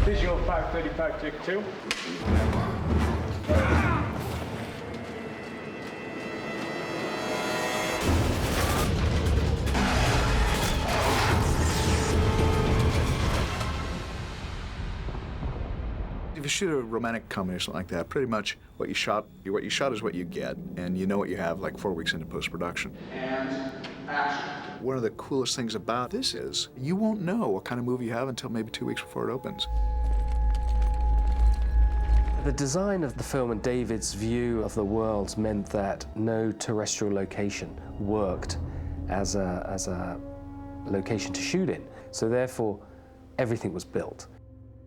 Visual 535, take 2. If you shoot a romantic comedy or something like that, pretty much what you shot is what you get, and you know what you have like 4 weeks into post-production. And action. One of the coolest things about this is you won't know what kind of movie you have until maybe 2 weeks before it opens. The design of the film and David's view of the world meant that no terrestrial location worked as a location to shoot in. So therefore, everything was built.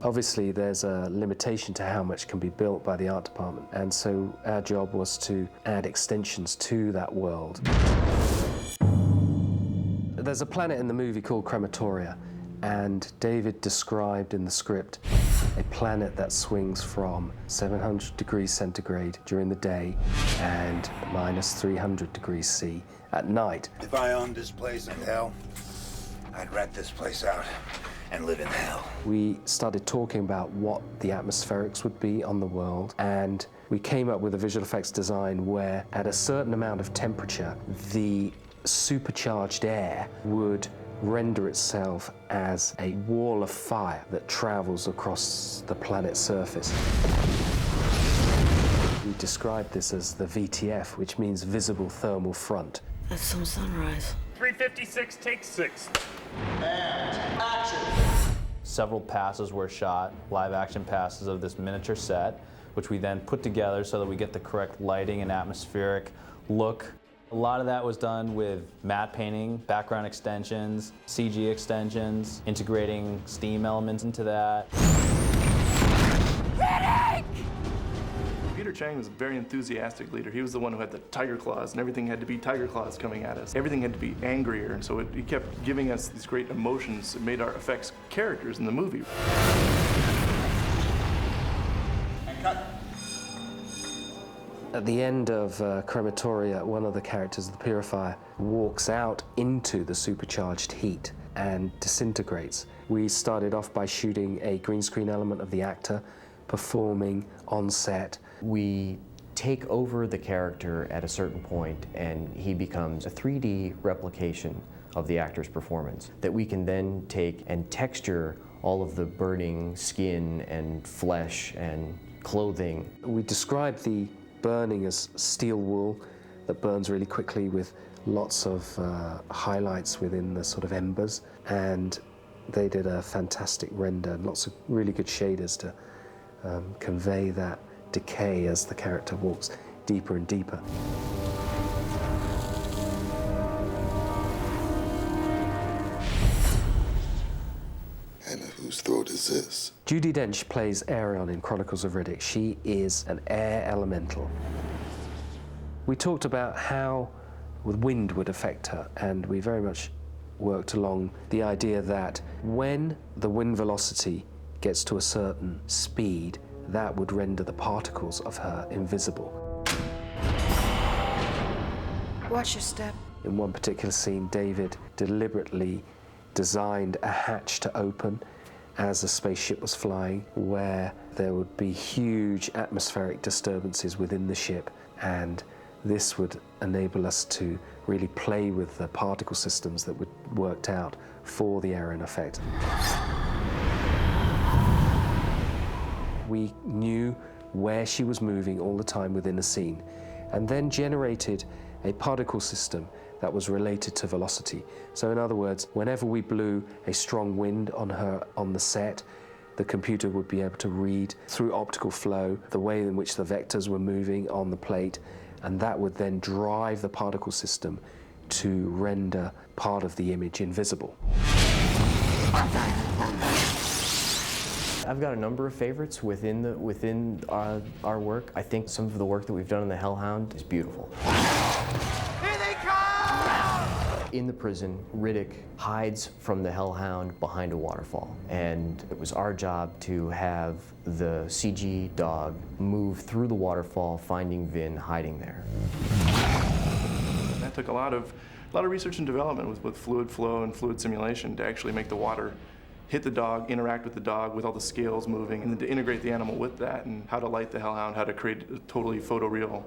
Obviously, there's a limitation to how much can be built by the art department, and so our job was to add extensions to that world. There's a planet in the movie called Crematoria, and David described in the script a planet that swings from 700 degrees centigrade during the day and minus 300 degrees C at night. If I owned this place in hell, I'd rent this place out and live in hell. We started talking about what the atmospherics would be on the world, and we came up with a visual effects design where at a certain amount of temperature, the supercharged air would render itself as a wall of fire that travels across the planet's surface. We described this as the VTF, which means visible thermal front. That's some sunrise. 356, take 6. And action. Several passes were shot, live action passes of this miniature set, which we then put together so that we get the correct lighting and atmospheric look. A lot of that was done with matte painting, background extensions, CG extensions, integrating steam elements into that. Riddick! Peter Chang was a very enthusiastic leader. He was the one who had the tiger claws, and everything had to be tiger claws coming at us. Everything had to be angrier, and so he kept giving us these great emotions that made our effects characters in the movie. And cut. At the end of Crematoria, one of the characters, the Purifier, walks out into the supercharged heat and disintegrates. We started off by shooting a green screen element of the actor performing on set. We take over the character at a certain point, and he becomes a 3D replication of the actor's performance that we can then take and texture all of the burning skin and flesh and clothing. We describe the burning as steel wool that burns really quickly with lots of highlights within the sort of embers, and they did a fantastic render and lots of really good shaders to convey that decay as the character walks deeper and deeper. And whose throat is this? Judi Dench plays Arion in Chronicles of Riddick. She is an air elemental. We talked about how the wind would affect her, and we very much worked along the idea that when the wind velocity gets to a certain speed, that would render the particles of her invisible. Watch your step. In one particular scene, David deliberately designed a hatch to open as a spaceship was flying, where there would be huge atmospheric disturbances within the ship, and this would enable us to really play with the particle systems that were worked out for the Arion effect. We knew where she was moving all the time within a scene, and then generated a particle system that was related to velocity. So in other words, whenever we blew a strong wind on her on the set, the computer would be able to read through optical flow the way in which the vectors were moving on the plate, and that would then drive the particle system to render part of the image invisible. I've got a number of favorites within our work. I think some of the work that we've done in the Hellhound is beautiful. Here they come! In the prison, Riddick hides from the Hellhound behind a waterfall, and it was our job to have the CG dog move through the waterfall, finding Vin hiding there. That took a lot of research and development with fluid flow and fluid simulation to actually make the water hit the dog, interact with the dog with all the scales moving, and then to integrate the animal with that, and how to light the hellhound, how to create a totally photoreal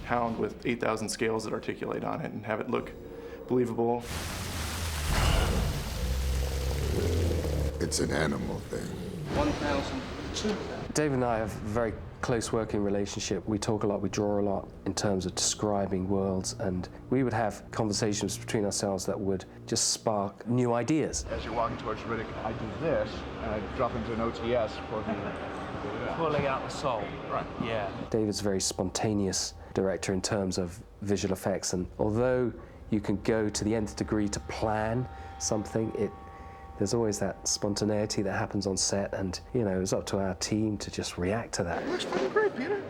hound with 8,000 scales that articulate on it and have it look believable. It's an animal thing. 1,000. Dave and I have a very close working relationship. We talk a lot, we draw a lot in terms of describing worlds, and we would have conversations between ourselves that would just spark new ideas. As you're walking towards Riddick, I do this, and I drop into an OTS for the... Pulling out the soul. Right. Yeah. David's a very spontaneous director in terms of visual effects, and although you can go to the nth degree to plan something, there's always that spontaneity that happens on set, and, you know, it's up to our team to just react to that. It looks fucking great, Peter.